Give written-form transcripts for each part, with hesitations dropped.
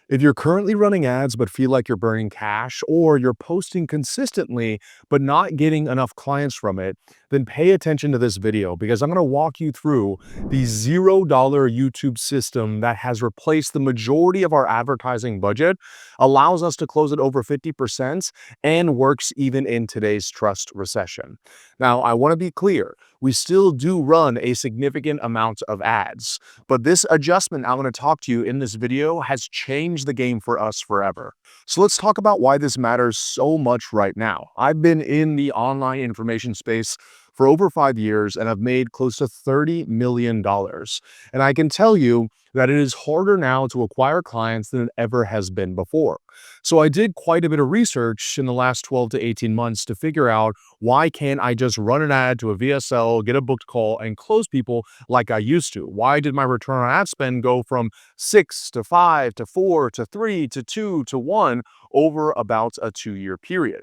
If you're currently running ads but feel like you're burning cash, or you're posting consistently but not getting enough clients from it, then pay attention to this video because I'm going to walk you through the $0 YouTube system that has replaced the majority of our advertising budget, allows us to close at over 50%, and works even in today's trust recession. Now, I want to be clear, we still do run a significant amount of ads. But this adjustment I'm going to talk to you in this video has changed the game for us forever. So let's talk about why this matters so much right now. I've been in the online information space for over 5 years and I've made close to $30 million. And I can tell you that it is harder now to acquire clients than it ever has been before. So I did quite a bit of research in the last 12 to 18 months to figure out why can't I just run an ad to a VSL, get a booked call, and close people like I used to? Why did my return on ad spend go from 6 to 5 to 4 to 3 to 2 to 1 over about a 2-year period?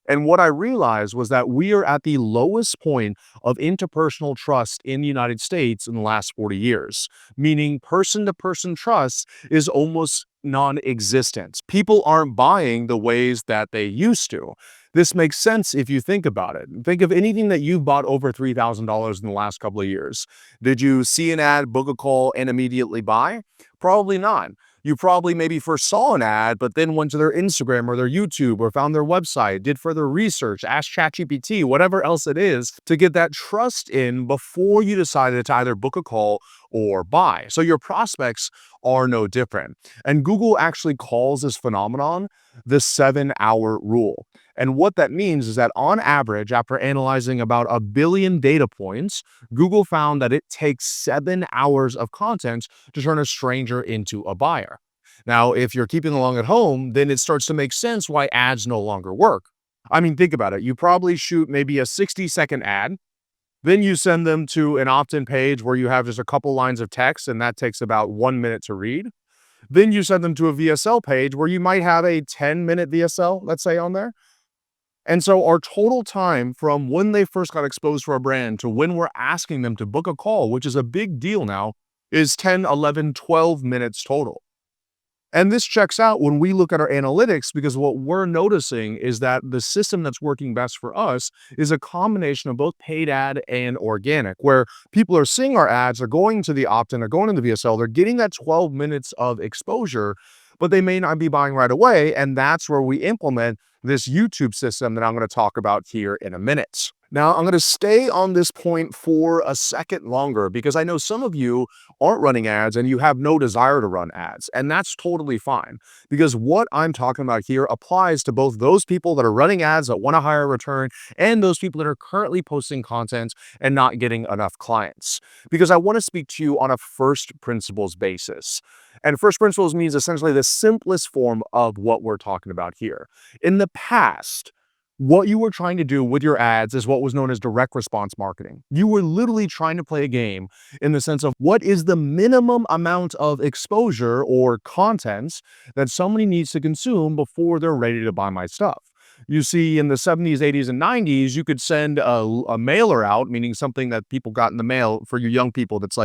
And what I realized was that we are at the lowest point of interpersonal trust in the United States in the last 40 years, meaning person to person trust is almost non existent. People aren't buying the ways that they used to. This makes sense if you think about it. Think of anything that you've bought over $3,000 in the last couple of years. Did you see an ad, book a call, and immediately buy? Probably not. You probably maybe first saw an ad, but then went to their Instagram or their YouTube or found their website, did further research, asked ChatGPT, whatever else it is, to get that trust in before you decided to either book a call or buy. So your prospects are no different. And Google actually calls this phenomenon the 7-hour rule. And what that means is that on average, after analyzing about 1 billion data points, Google found that it takes 7 hours of content to turn a stranger into a buyer. Now, if you're keeping along at home, then it starts to make sense why ads no longer work. I mean, think about it. You probably shoot maybe a 60-second ad, then you send them to an opt-in page where you have just a couple lines of text, and that takes about 1 minute to read. Then you send them to a VSL page where you might have a 10-minute VSL, let's say, on there. And so our total time from when they first got exposed to our brand to when we're asking them to book a call, which is a big deal now, is 10, 11, 12 minutes total. And this checks out when we look at our analytics, because what we're noticing is that the system that's working best for us is a combination of both paid ad and organic, where people are seeing our ads, they're going to the opt-in, they're going to the VSL, they're getting that 12 minutes of exposure, but they may not be buying right away. And that's where we implement this YouTube system that I'm going to talk about here in a minute. Now, I'm going to stay on this point for a second longer because I know some of you aren't running ads and you have no desire to run ads. And that's totally fine, because what I'm talking about here applies to both those people that are running ads that want a higher return and those people that are currently posting content and not getting enough clients. Because I want to speak to you on a first principles basis. And first principles means essentially the simplest form of what we're talking about here. In the past, what you were trying to do with your ads is what was known as direct response marketing. You were literally trying to play a game in the sense of what is the minimum amount of exposure or content that somebody needs to consume before they're ready to buy my stuff. You see, in the 70s, 80s, and 90s, you could send a mailer out, meaning something that people got in the mail. For you young people, it's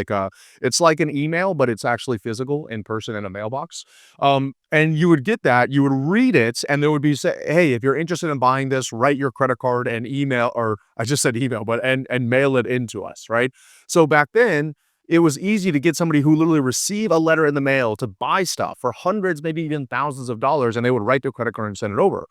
like an email, but it's actually physical in person in a mailbox. And you would get that, you would read it, and there would be say, hey, if you're interested in buying this, write your credit card and email, or I just said email, but and mail it into us, right? So back then, it was easy to get somebody who literally received a letter in the mail to buy stuff for hundreds, maybe even thousands of dollars, and they would write their credit card and send it over.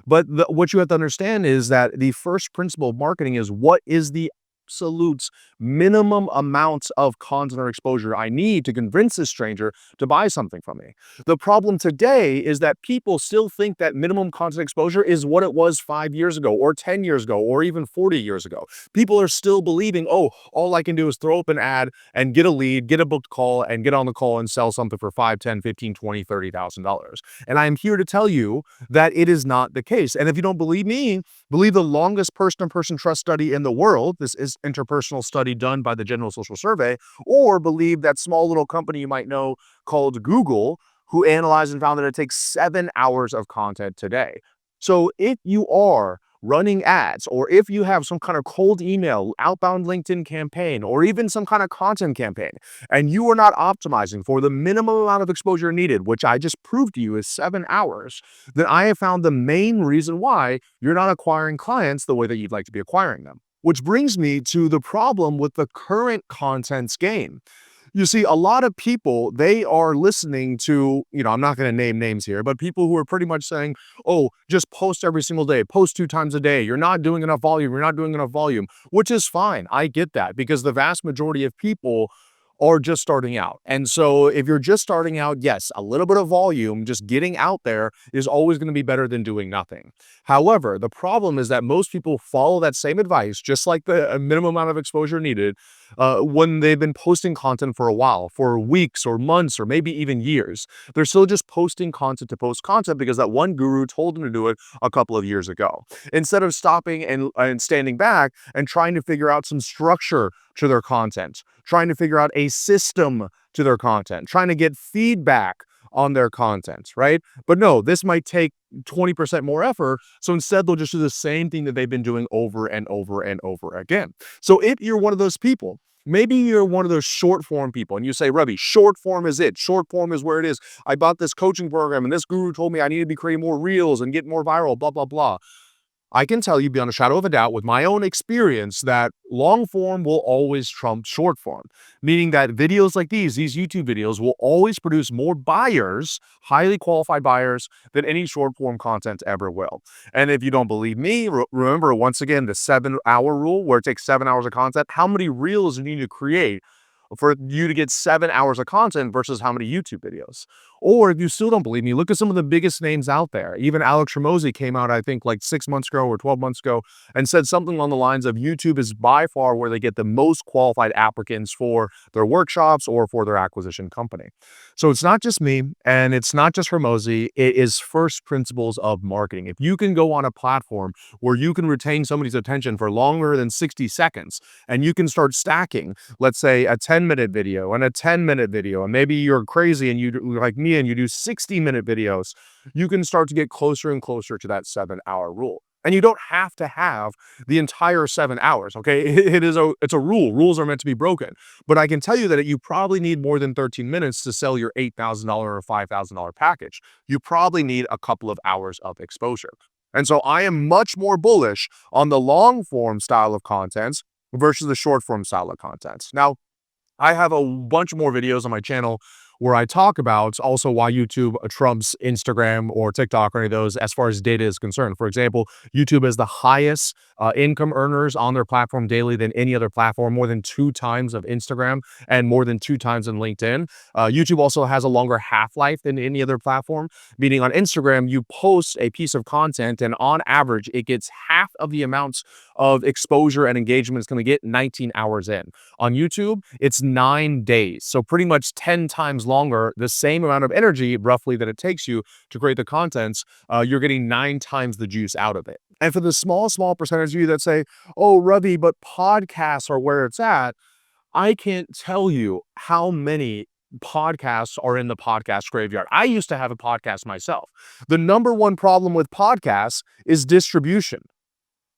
But what you have to understand is that the first principle of marketing is what is the absolute minimum amount of content or exposure I need to convince this stranger to buy something from me. The problem today is that people still think that minimum content exposure is what it was 5 years ago or 10 years ago or even 40 years ago. People are still believing, oh, all I can do is throw up an ad and get a lead, get a booked call, and get on the call and sell something for 5, 10, 15, 20, $30,000. And I am here to tell you that it is not the case. And if you don't believe me, believe the longest person-to-person trust study in the world. This is interpersonal study done by the General Social Survey, or believe that small little company you might know called Google, who analyzed and found that it takes 7 hours of content today. So if you are running ads, or if you have some kind of cold email, outbound LinkedIn campaign, or even some kind of content campaign, and you are not optimizing for the minimum amount of exposure needed, which I just proved to you is 7 hours, then I have found the main reason why you're not acquiring clients the way that you'd like to be acquiring them. Which brings me to the problem with the current contents game. You see, a lot of people, they are listening to, I'm not going to name names here, but people who are pretty much saying, oh, just post every single day, post 2 times a day. You're not doing enough volume. You're not doing enough volume, which is fine. I get that because the vast majority of people are just starting out. And so if you're just starting out, yes, a little bit of volume, just getting out there is always going to be better than doing nothing. However, the problem is that most people follow that same advice, just like the minimum amount of exposure needed, when they've been posting content for a while, for weeks or months or maybe even years. They're still just posting content to post content because that one guru told them to do it a couple of years ago. Instead of stopping and standing back and trying to figure out some structure to their content, trying to figure out a system to their content, trying to get feedback on their content, right? But no, this might take 20% more effort. So instead, they'll just do the same thing that they've been doing over and over and over again. So if you're one of those people, maybe you're one of those short form people and you say, Ravi, short form is it. Short form is where it is. I bought this coaching program and this guru told me I need to be creating more reels and get more viral, blah, blah, blah. I can tell you beyond a shadow of a doubt with my own experience that long form will always trump short form, meaning that videos like these YouTube videos will always produce more buyers, highly qualified buyers, than any short form content ever will. And if you don't believe me, remember once again the 7-hour rule where it takes 7 hours of content. How many reels do you need to create for you to get 7 hours of content versus how many YouTube videos? Or if you still don't believe me, look at some of the biggest names out there. Even Alex Ramosi came out, I think, like 6 months ago or 12 months ago and said something along the lines of YouTube is by far where they get the most qualified applicants for their workshops or for their acquisition company. So it's not just me and it's not just Ramosi. It is first principles of marketing. If you can go on a platform where you can retain somebody's attention for longer than 60 seconds and you can start stacking, let's say a 10-minute video and a 10-minute video, and maybe you're crazy and you like me and you do 60-minute videos, you can start to get closer and closer to that 7-hour rule. And you don't have to have the entire 7 hours, okay? It's a rule. Rules are meant to be broken. But I can tell you that you probably need more than 13 minutes to sell your $8,000 or $5,000 package. You probably need a couple of hours of exposure. And so I am much more bullish on the long form style of content versus the short form style of content. Now, I have a bunch more videos on my channel where I talk about also why YouTube trumps Instagram or TikTok or any of those as far as data is concerned. For example, YouTube is the highest income earners on their platform daily than any other platform, more than 2 times of Instagram and more than 2 times in LinkedIn. YouTube also has a longer half-life than any other platform, meaning on Instagram, you post a piece of content and on average, it gets half of the amounts of exposure and engagement it's going to get 19 hours in. On YouTube, it's 9 days. So pretty much 10 times longer, the same amount of energy roughly that it takes you to create the contents, you're getting 9 times the juice out of it. And for the small percentage of you that say, oh, Ravi, but podcasts are where it's at, I can't tell you how many podcasts are in the podcast graveyard. I used to have a podcast myself. The number one problem with podcasts is distribution.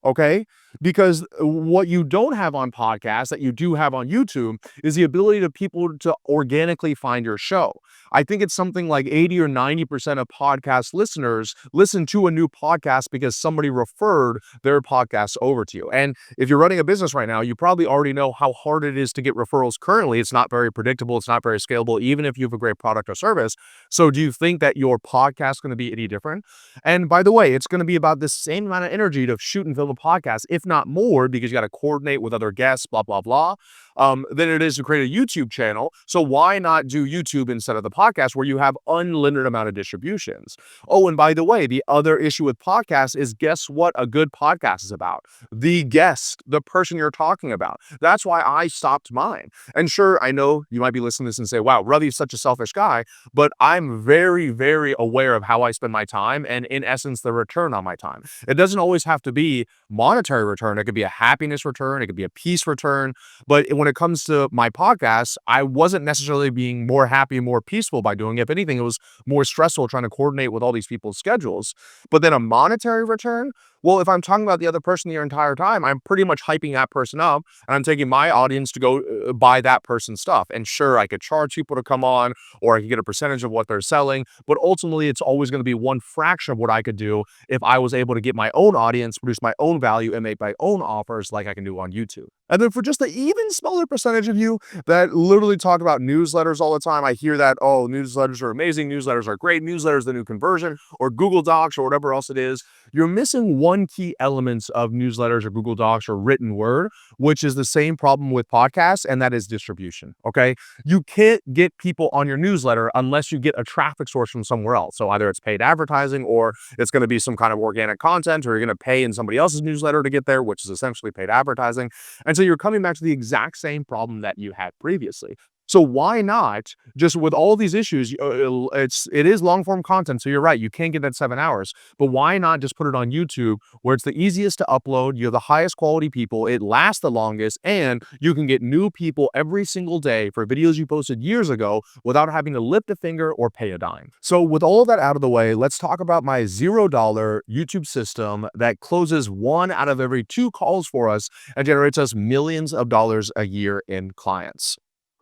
Okay? Because what you don't have on podcasts that you do have on YouTube is the ability to people to organically find your show. I think it's something like 80 or 90% of podcast listeners listen to a new podcast because somebody referred their podcast over to you. And if you're running a business right now, you probably already know how hard it is to get referrals currently. It's not very predictable. It's not very scalable, even if you have a great product or service. So do you think that your podcast is going to be any different? And by the way, it's going to be about the same amount of energy to shoot and film a podcast, if not more, because you got to coordinate with other guests, blah, blah, blah, than it is to create a YouTube channel. So why not do YouTube instead of the podcast where you have unlimited amount of distributions? Oh, and by the way, the other issue with podcasts is guess what a good podcast is about? The guest, the person you're talking about. That's why I stopped mine. And sure, I know you might be listening to this and say, wow, Ravi's such a selfish guy, but I'm very, very aware of how I spend my time and in essence, the return on my time. It doesn't always have to be monetary return. It could be a happiness return. It could be a peace return. But when it comes to my podcast, I wasn't necessarily being more happy and more peaceful by doing it. If anything, it was more stressful trying to coordinate with all these people's schedules. But then a monetary return, Well, if I'm talking about the other person the entire time, I'm pretty much hyping that person up, and I'm taking my audience to go buy that person's stuff. And sure, I could charge people to come on, or I could get a percentage of what they're selling, but ultimately it's always going to be one fraction of what I could do if I was able to get my own audience, produce my own value, and make my own offers like I can do on YouTube. And then for just the even smaller percentage of you that literally talk about newsletters all the time, I hear that, oh, newsletters are amazing, newsletters are great, newsletters the new conversion, or Google Docs, or whatever else it is. You're missing one key element of newsletters or Google Docs or written word, which is the same problem with podcasts, and that is distribution. Okay. You can't get people on your newsletter unless you get a traffic source from somewhere else. So either it's paid advertising, or it's going to be some kind of organic content, or you're going to pay in somebody else's newsletter to get there, which is essentially paid advertising. And so you're coming back to the exact same problem that you had previously. So why not just, with all these issues, it is long form content. So you're right, you can't get that 7 hours, but why not just put it on YouTube, where it's the easiest to upload, you have the highest quality people, it lasts the longest, and you can get new people every single day for videos you posted years ago without having to lift a finger or pay a dime. So with all of that out of the way, let's talk about my $0 YouTube system that closes 1 out of every 2 calls for us and generates us millions of dollars a year in clients.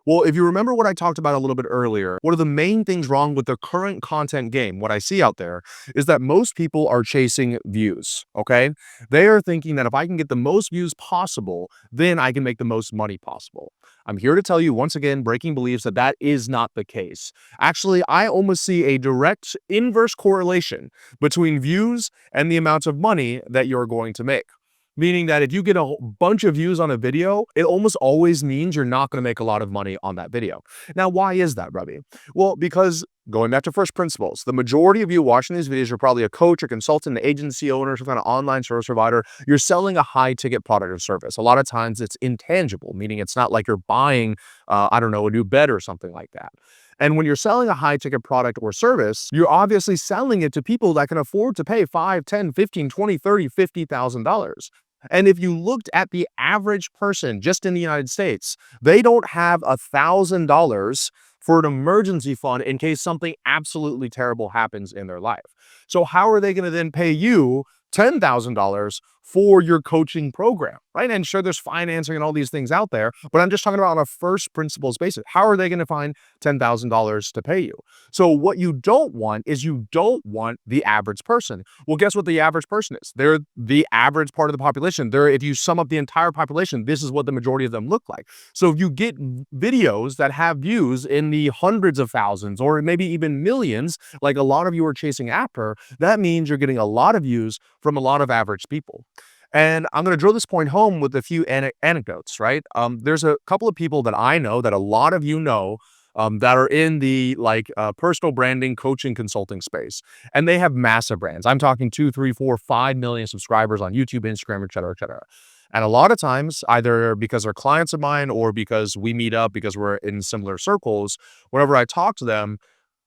Well, if you remember what I talked about a little bit earlier, one of the main things wrong with the current content game, what I see out there, is that most people are chasing views, okay? They are thinking that if I can get the most views possible, then I can make the most money possible. I'm here to tell you once again, breaking beliefs, that that is not the case. Actually, I almost see a direct inverse correlation between views and the amount of money that you're going to make. Meaning that if you get a bunch of views on a video, it almost always means you're not going to make a lot of money on that video. Now, why is that, Robbie? Well, because going back to first principles, the majority of you watching these videos are probably a coach, a consultant, an agency owner, some kind of online service provider. You're selling a high ticket product or service. A lot of times it's intangible, meaning it's not like you're buying, I don't know, a new bed or something like that. And when you're selling a high ticket product or service, you're obviously selling it to people that can afford to pay 5, 10, 15, 20, 30, $50,000. And if you looked at the average person just in the United States, they don't have $1,000 for an emergency fund in case something absolutely terrible happens in their life. So how are they going to then pay you $10,000 for your coaching program, right? And sure, there's financing and all these things out there, but I'm just talking about on a first principles basis. How are they going to find $10,000 to pay you? So what you don't want is, you don't want the average person. Well, guess what the average person is? They're the average part of the population. If you sum up the entire population, this is what the majority of them look like. So if you get videos that have views in the hundreds of thousands, or maybe even millions, like a lot of you are chasing after, that means you're getting a lot of views from a lot of average people. And I'm going to drill this point home with a few anecdotes, right? There's a couple of people that I know, that a lot of you know, that are in the personal branding, coaching, consulting space. And they have massive brands. I'm talking 2, 3, 4, 5 million subscribers on YouTube, Instagram, et cetera, et cetera. And a lot of times, either because they're clients of mine or because we meet up because we're in similar circles, whenever I talk to them,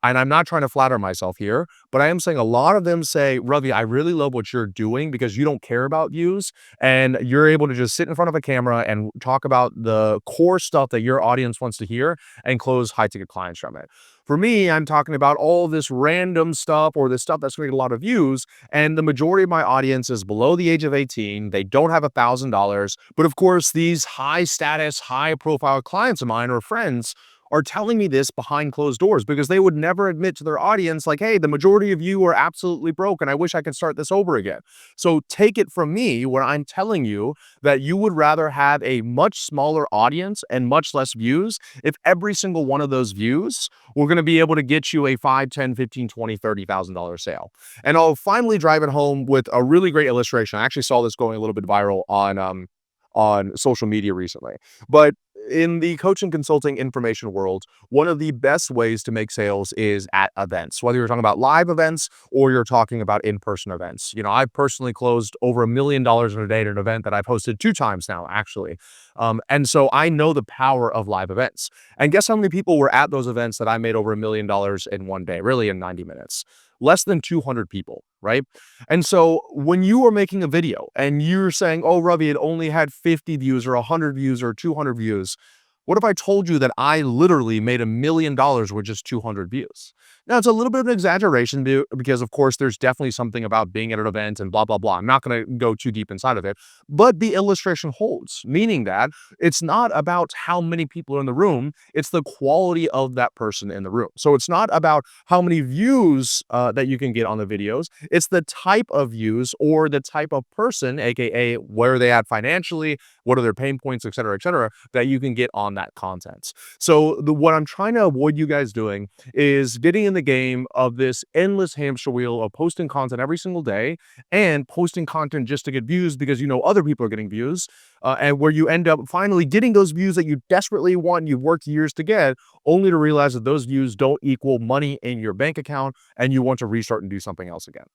and I'm not trying to flatter myself here, but I am saying a lot of them say, Ravi, I really love what you're doing because you don't care about views, and you're able to just sit in front of a camera and talk about the core stuff that your audience wants to hear and close high ticket clients from it. For me, I'm talking about all this random stuff, or this stuff that's going to get a lot of views. And the majority of my audience is below the age of 18. They don't have $1,000. But of course, these high status, high profile clients of mine or friends are telling me this behind closed doors, because they would never admit to their audience, like, hey, the majority of you are absolutely broke and I wish I could start this over again. So take it from me when I'm telling you that you would rather have a much smaller audience and much less views if every single one of those views were going to be able to get you a 5, 10, 15, 20, $30,000 sale. And I'll finally drive it home with a really great illustration. I actually saw this going a little bit viral on social media recently. But in the coaching, consulting, information world, one of the best ways to make sales is at events, whether you're talking about live events or you're talking about in-person events. You know, I've personally closed over $1 million in a day at an event that I've hosted 2 times now, actually. And so I know the power of live events. And guess how many people were at those events that I made over $1 million in one day, really in 90 minutes? Less than 200 people, right? And so when you are making a video and you're saying, oh, Ravi, it only had 50 views or 100 views or 200 views, What if I told you that I literally made $1 million with just 200 views? Now, it's a little bit of an exaggeration because, of course, there's definitely something about being at an event and blah, blah, blah. I'm not going to go too deep inside of it, but the illustration holds, meaning that it's not about how many people are in the room, it's the quality of that person in the room. So it's not about how many views that you can get on the videos, it's the type of views or the type of person, aka where are they at financially, what are their pain points, et cetera, that you can get on that content. So what I'm trying to avoid you guys doing is getting in the game of this endless hamster wheel of posting content every single day and posting content just to get views because you know other people are getting views, and where you end up finally getting those views that you desperately want and you've worked years to get, only to realize that those views don't equal money in your bank account and you want to restart and do something else again.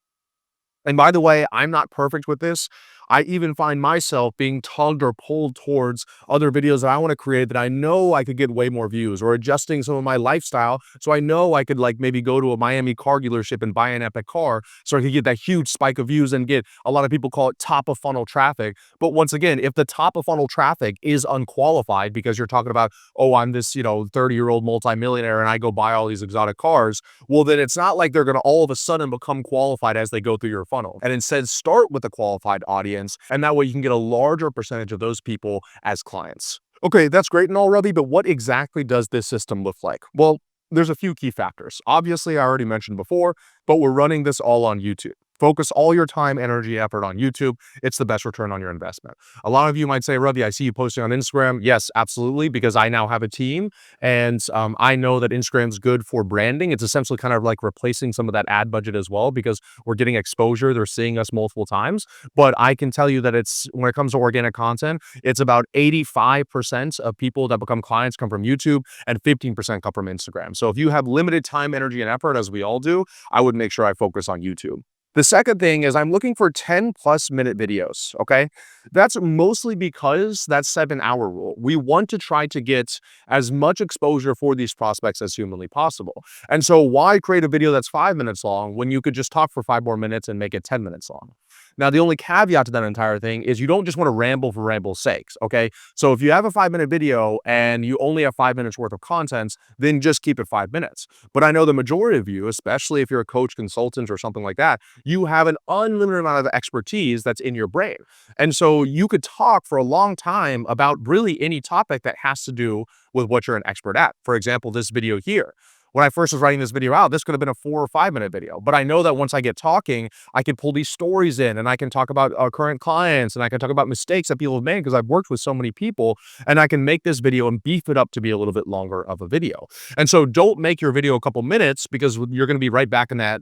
And by the way, I'm not perfect with this. I even find myself being tugged or pulled towards other videos that I want to create that I know I could get way more views, or adjusting some of my lifestyle. So I know I could like maybe go to a Miami car dealership and buy an epic car so I could get that huge spike of views and get, a lot of people call it top of funnel traffic. But once again, if the top of funnel traffic is unqualified because you're talking about, oh, I'm this, 30-year-old multimillionaire and I go buy all these exotic cars, well, then it's not like they're going to all of a sudden become qualified as they go through your funnel. And instead, start with a qualified audience, and that way you can get a larger percentage of those people as clients. Okay, that's great and all, Ravi, but what exactly does this system look like? Well, there's a few key factors. Obviously, I already mentioned before, but we're running this all on YouTube. Focus all your time, energy, effort on YouTube. It's the best return on your investment. A lot of you might say, Ravi, I see you posting on Instagram. Yes, absolutely, because I now have a team and I know that Instagram's good for branding. It's essentially kind of like replacing some of that ad budget as well because we're getting exposure. They're seeing us multiple times. But I can tell you that it's, when it comes to organic content, it's about 85% of people that become clients come from YouTube and 15% come from Instagram. So if you have limited time, energy, and effort, as we all do, I would make sure I focus on YouTube. The second thing is I'm looking for 10+ minute videos, okay? That's mostly because that's 7-hour rule. We want to try to get as much exposure for these prospects as humanly possible. And so why create a video that's 5 minutes long when you could just talk for 5 more minutes and make it 10 minutes long? Now, the only caveat to that entire thing is you don't just want to ramble for ramble's sakes, okay? So if you have a 5-minute video and you only have 5 minutes worth of content, then just keep it 5 minutes. But I know the majority of you, especially if you're a coach, consultant, or something like that, you have an unlimited amount of expertise that's in your brain. And so you could talk for a long time about really any topic that has to do with what you're an expert at. For example, this video here. When I first was writing this video out, this could have been a 4 or 5 minute video. But I know that once I get talking, I can pull these stories in and I can talk about our current clients and I can talk about mistakes that people have made because I've worked with so many people, and I can make this video and beef it up to be a little bit longer of a video. And so don't make your video a couple minutes because you're going to be right back in that,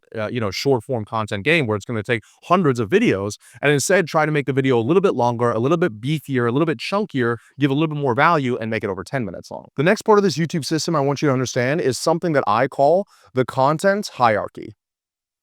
short form content game where it's going to take hundreds of videos, and instead try to make the video a little bit longer, a little bit beefier, a little bit chunkier, give a little bit more value, and make it over 10 minutes long. The next part of this YouTube system I want you to understand is something that I call the content hierarchy.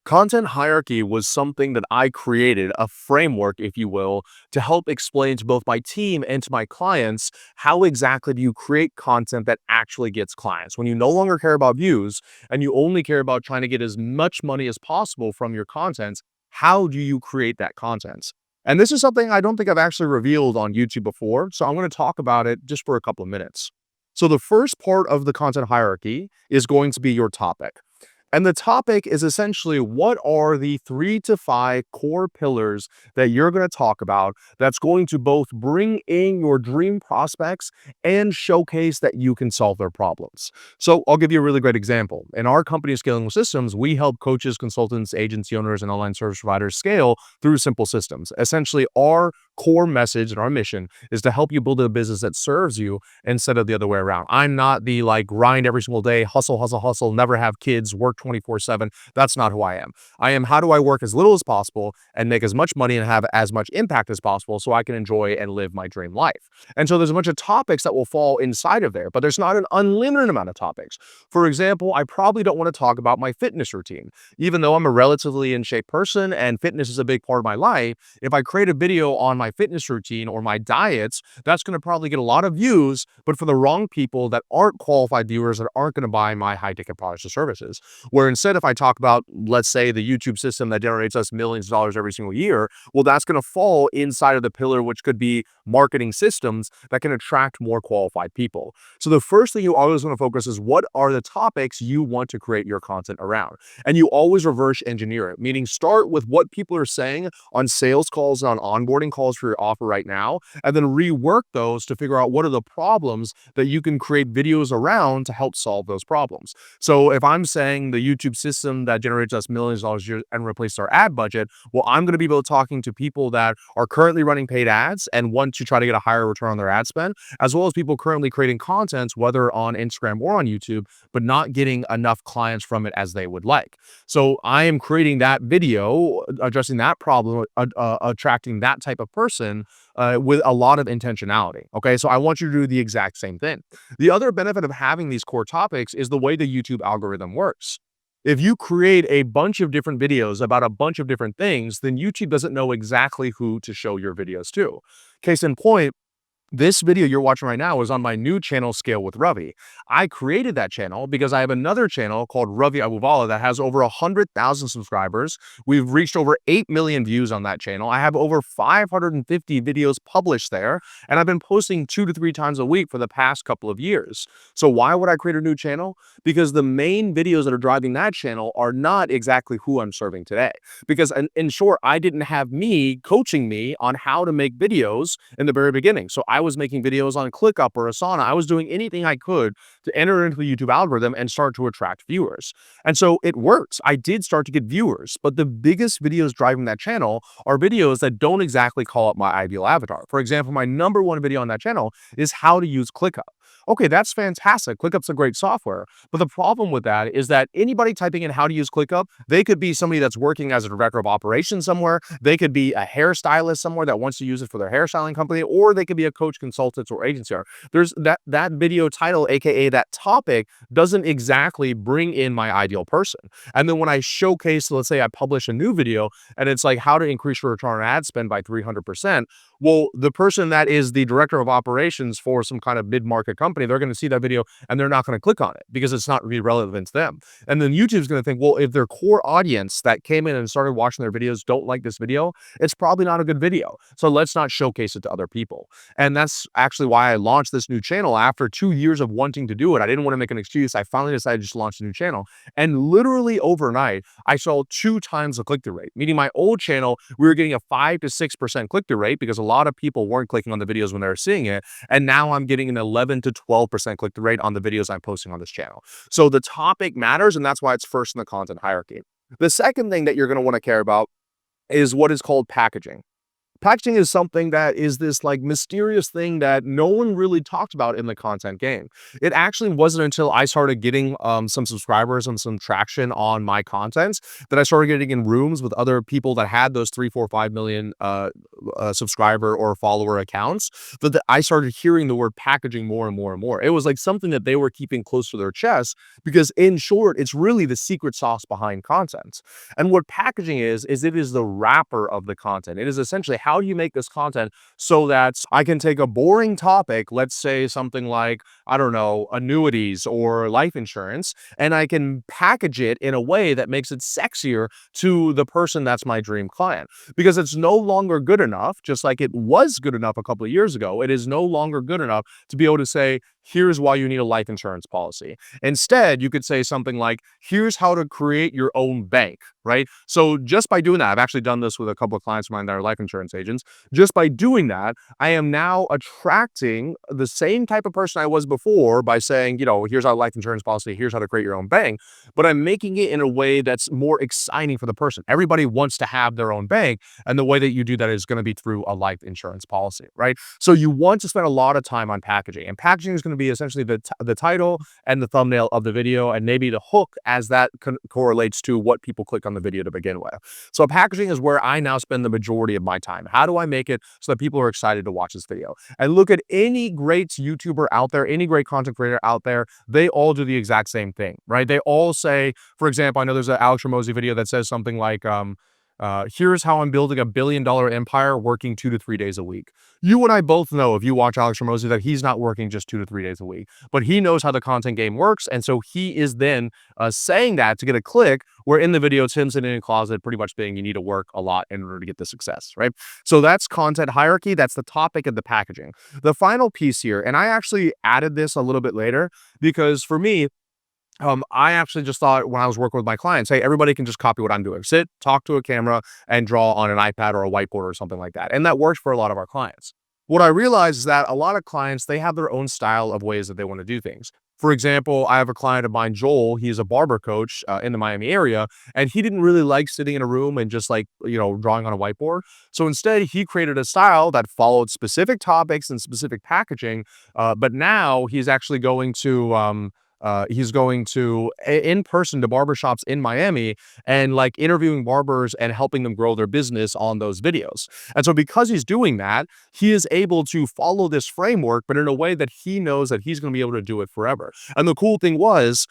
Content hierarchy was something that I created, a framework, if you will, to help explain to both my team and to my clients how exactly do you create content that actually gets clients. When you no longer care about views and you only care about trying to get as much money as possible from your content, how do you create that content? And this is something I don't think I've actually revealed on YouTube before, so I'm going to talk about it just for a couple of minutes. So the first part of the content hierarchy is going to be your topic. And the topic is essentially what are the 3 to 5 core pillars that you're going to talk about that's going to both bring in your dream prospects and showcase that you can solve their problems. So I'll give you a really great example. In our company, Scaling Systems, we help coaches, consultants, agency owners, and online service providers scale through simple systems. Essentially, our core message and our mission is to help you build a business that serves you instead of the other way around. I'm not the grind every single day, hustle, hustle, hustle, never have kids, work 24/7. That's not who I am. I am how do I work as little as possible and make as much money and have as much impact as possible so I can enjoy and live my dream life. And so there's a bunch of topics that will fall inside of there, but there's not an unlimited amount of topics. For example, I probably don't want to talk about my fitness routine. Even though I'm a relatively in shape person and fitness is a big part of my life, if I create a video on my my fitness routine or my diets, that's going to probably get a lot of views, but for the wrong people that aren't qualified viewers that aren't going to buy my high ticket products or services. Where instead, if I talk about, let's say, the YouTube system that generates us millions of dollars every single year, well, that's going to fall inside of the pillar, which could be marketing systems that can attract more qualified people. So the first thing you always want to focus is what are the topics you want to create your content around? And you always reverse engineer it, meaning start with what people are saying on sales calls and on onboarding calls for your offer right now, and then rework those to figure out what are the problems that you can create videos around to help solve those problems. So if I'm saying the YouTube system that generates us millions of dollars a year and replaces our ad budget, well, I'm going to be able to talking to people that are currently running paid ads and want to try to get a higher return on their ad spend, as well as people currently creating content, whether on Instagram or on YouTube, but not getting enough clients from it as they would like. So I am creating that video, addressing that problem, attracting that type of person with a lot of intentionality. Okay, so I want you to do the exact same thing. The other benefit of having these core topics is the way the YouTube algorithm works. If you create a bunch of different videos about a bunch of different things, then YouTube doesn't know exactly who to show your videos to. Case in point, this video you're watching right now is on my new channel, Scale with Ravi. I created that channel because I have another channel called Ravi Abuvala that has over 100,000 subscribers. We've reached over 8 million views on that channel. I have over 550 videos published there, and I've been posting 2 to 3 times a week for the past couple of years. So why would I create a new channel? Because the main videos that are driving that channel are not exactly who I'm serving today. Because in short, I didn't have me coaching me on how to make videos in the very beginning. So I was making videos on ClickUp or Asana. I was doing anything I could to enter into the YouTube algorithm and start to attract viewers. And so it works. I did start to get viewers, but the biggest videos driving that channel are videos that don't exactly call up my ideal avatar. For example, my number one video on that channel is how to use ClickUp. Okay, that's fantastic. ClickUp's a great software. But the problem with that is that anybody typing in how to use ClickUp, they could be somebody that's working as a director of operations somewhere. They could be a hairstylist somewhere that wants to use it for their hairstyling company, or they could be a coach, consultant, or agency owner. There's that video title, aka that topic, doesn't exactly bring in my ideal person. And then when I showcase, let's say I publish a new video and it's like how to increase your return on ad spend by 300%. Well, the person that is the director of operations for some kind of mid-market company, they're going to see that video and they're not going to click on it because it's not really relevant to them. And then YouTube's going to think, well, if their core audience that came in and started watching their videos don't like this video, it's probably not a good video. So let's not showcase it to other people. And that's actually why I launched this new channel after 2 years of wanting to do it. I didn't want to make an excuse. I finally decided to just launch a new channel. And literally overnight, I saw 2 times the click-through rate. Meaning my old channel, we were getting a 5 to 6% click-through rate because a lot of people weren't clicking on the videos when they were seeing it. And now I'm getting an 11 to 12% click-through rate on the videos I'm posting on this channel. So the topic matters, and that's why it's first in the content hierarchy. The second thing that you're going to want to care about is what is called packaging. Packaging is something that is this like mysterious thing that no one really talked about in the content game. It actually wasn't until I started getting some subscribers and some traction on my content that I started getting in rooms with other people that had those 3, 4, 5 million subscriber or follower accounts that I started hearing the word packaging more and more and more. It was like something that they were keeping close to their chest because in short, it's really the secret sauce behind content. And what packaging is it is the wrapper of the content. It is essentially how do you make this content so that I can take a boring topic, let's say something like, I don't know, annuities or life insurance, and I can package it in a way that makes it sexier to the person that's my dream client. Because it's no longer good enough, just like it was good enough a couple of years ago, it is no longer good enough to be able to say, here's why you need a life insurance policy. Instead, you could say something like, here's how to create your own bank, right? So just by doing that, I've actually done this with a couple of clients of mine that are life insurance agents. Just by doing that, I am now attracting the same type of person I was before by saying, here's our life insurance policy, here's how to create your own bank, but I'm making it in a way that's more exciting for the person. Everybody wants to have their own bank, and the way that you do that is going to be through a life insurance policy, right? So you want to spend a lot of time on packaging, and packaging is going to be essentially the title and the thumbnail of the video, and maybe the hook as that correlates to what people click on the video to begin with. So packaging is where I now spend the majority of my time. How do I make it so that people are excited to watch this video? And look at any great YouTuber out there, any great content creator out there, they all do the exact same thing, right? They all say, for example, I know there's an Alex Ramosi video that says something like, Here's how I'm building $1 billion empire working 2 to 3 days a week. You and I both know, if you watch Alex Hormozi, that he's not working just 2 to 3 days a week, but he knows how the content game works. And so he is then saying that to get a click, where in the video, it's him sitting in a closet, pretty much saying you need to work a lot in order to get the success, right? So that's content hierarchy. That's the topic of the packaging. The final piece here, and I actually added this a little bit later because for me, I actually just thought when I was working with my clients, hey, everybody can just copy what I'm doing. Sit, talk to a camera, and draw on an iPad or a whiteboard or something like that. And that works for a lot of our clients. What I realized is that a lot of clients, they have their own style of ways that they want to do things. For example, I have a client of mine, Joel. He's a barber coach in the Miami area, and he didn't really like sitting in a room and just like, drawing on a whiteboard. So instead, he created a style that followed specific topics and specific packaging. But now he's going to in person to barbershops in Miami and like interviewing barbers and helping them grow their business on those videos. And so because he's doing that, he is able to follow this framework, but in a way that he knows that he's going to be able to do it forever. And the cool thing was,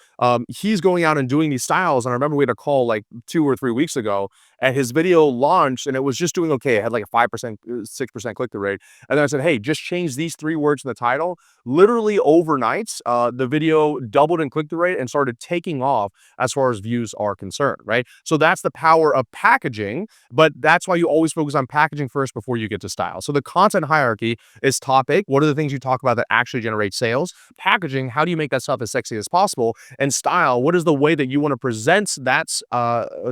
he's going out and doing these styles. And I remember we had a call like 2 or 3 weeks ago, and his video launched and it was just doing okay. It had like a 5%, 6% click-through rate. And then I said, hey, just change these 3 words in the title. Literally overnight, the video doubled in click-through rate and started taking off as far as views are concerned, right? So that's the power of packaging, but that's why you always focus on packaging first before you get to style. So the content hierarchy is topic. What are the things you talk about that actually generate sales? Packaging, how do you make that stuff as sexy as possible? And style, what is the way that you want to present that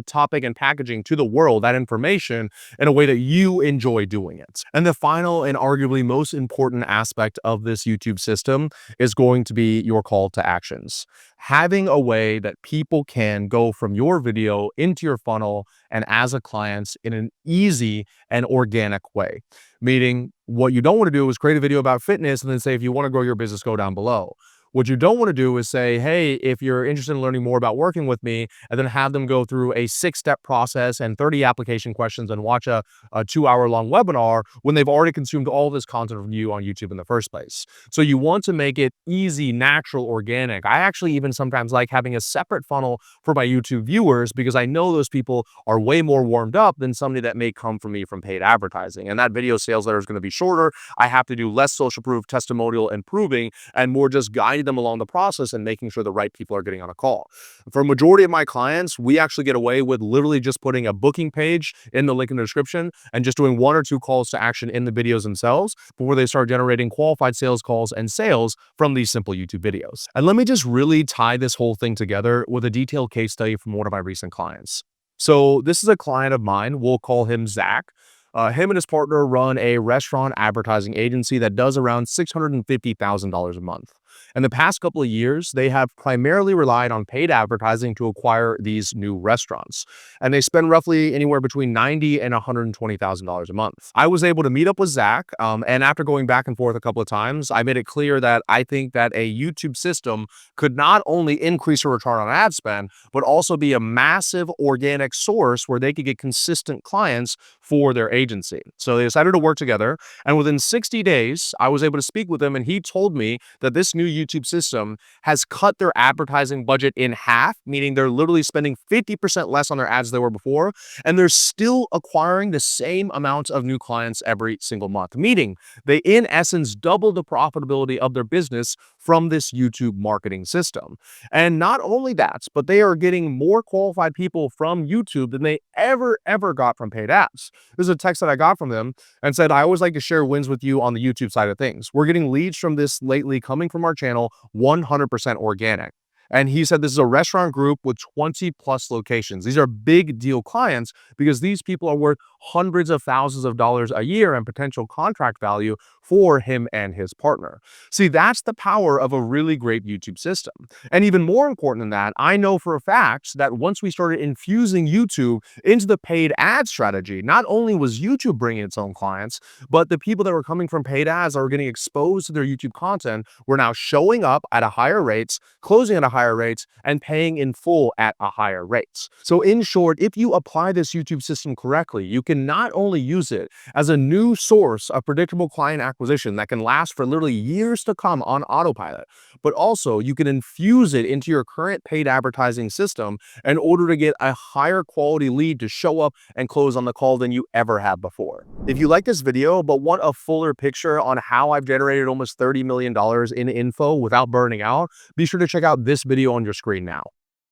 topic and packaging to the world, that information, in a way that you enjoy doing it? And the final and arguably most important aspect of this YouTube system is going to be your call to actions. Having a way that people can go from your video into your funnel and as a client in an easy and organic way. Meaning, what you don't want to do is create a video about fitness and then say, if you want to grow your business, go down below. What you don't want to do is say, hey, if you're interested in learning more about working with me, and then have them go through a 6-step process and 30 application questions and watch a 2-hour-long webinar when they've already consumed all this content from you on YouTube in the first place. So you want to make it easy, natural, organic. I actually even sometimes like having a separate funnel for my YouTube viewers because I know those people are way more warmed up than somebody that may come from me from paid advertising. And that video sales letter is going to be shorter. I have to do less social proof, testimonial, and proving, and more just guiding them along the process and making sure the right people are getting on a call. For a majority of my clients, we actually get away with literally just putting a booking page in the link in the description and just doing 1 or 2 calls to action in the videos themselves before they start generating qualified sales calls and sales from these simple YouTube videos. And let me just really tie this whole thing together with a detailed case study from one of my recent clients. So this is a client of mine. We'll call him Zach. Him and his partner run a restaurant advertising agency that does around $650,000 a month. In the past couple of years, they have primarily relied on paid advertising to acquire these new restaurants. And they spend roughly anywhere between $90,000 and $120,000 a month. I was able to meet up with Zach, and after going back and forth a couple of times, I made it clear that I think that a YouTube system could not only increase a return on ad spend, but also be a massive organic source where they could get consistent clients for their agency. So they decided to work together, and within 60 days, I was able to speak with him, and he told me that this new YouTube system has cut their advertising budget in half, meaning they're literally spending 50% less on their ads than they were before, and they're still acquiring the same amount of new clients every single month, meaning they, in essence, double the profitability of their business from this YouTube marketing system. And not only that, but they are getting more qualified people from YouTube than they ever got from paid ads. This is a text that I got from them and said, I always like to share wins with you on the YouTube side of things. We're getting leads from this lately coming from our channel, 100% organic. And he said this is a restaurant group with 20 plus locations. These are big deal clients because these people are worth hundreds of thousands of dollars a year in potential contract value for him and his partner. See, that's the power of a really great YouTube system. And even more important than that, I know for a fact that once we started infusing YouTube into the paid ad strategy, not only was YouTube bringing its own clients, but the people that were coming from paid ads that were getting exposed to their YouTube content were now showing up at a higher rates, closing at a higher rates and paying in full at a higher rates. So in short, if you apply this YouTube system correctly, you can not only use it as a new source of predictable client acquisition that can last for literally years to come on autopilot, but also you can infuse it into your current paid advertising system in order to get a higher quality lead to show up and close on the call than you ever have before. If you like this video but want a fuller picture on how I've generated almost $30 million in info without burning out, be sure to check out this video on your screen now.